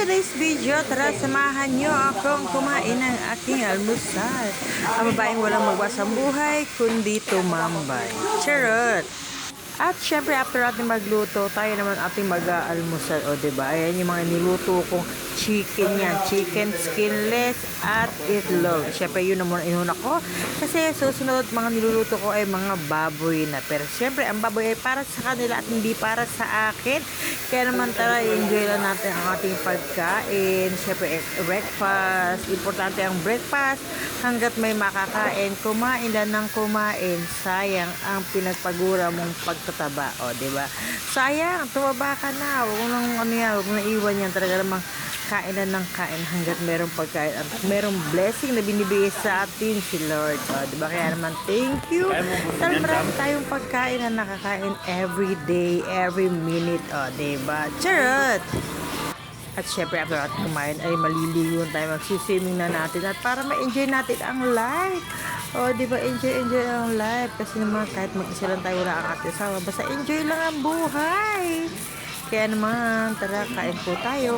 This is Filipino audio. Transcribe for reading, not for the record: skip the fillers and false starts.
today's video, tara samahan nyo akong kumain ng aking almusal. Ang babaeng walang magwasang buhay, kundi tumambay. Charot! At syempre, after natin magluto, tayo naman ating mag-aalmusal. O, diba? Ayan yung mga niluto kong chicken yan. Chicken skinless at itlog. Syempre, yun na muna inuna ko. Kasi susunod, mga niluluto ko ay mga baboy na. Pero syempre, ang baboy ay para sa kanila at hindi para sa akin. Kaya naman tara, enjoy lang natin ang ating pagkain. Syempre, breakfast. Importante ang breakfast. Hanggat may makakain, kumain lang ng kumain. Sayang ang pinagpagura mong pagtataba. O, diba? Sayang, tumaba ka na. Huwag mo nang huwag mo na iwan yan. Talaga namang kain na ng kain hanggat merong pagkain at merong blessing na binibigay sa atin si Lord. O, diba? Kaya naman, thank you. Dahil marami tayong pagkain na nakakain every day, every minute. O, diba? Charot! At syempre, after natin kumain, ay maliligo tayo, magsiswimming na natin at para ma-enjoy natin ang life. O, di ba, enjoy ang life. Kasi naman, kahit mag-isa lang tayo, wala ang ating asawa, basta enjoy lang ang buhay. Kaya naman, tara, kain po tayo.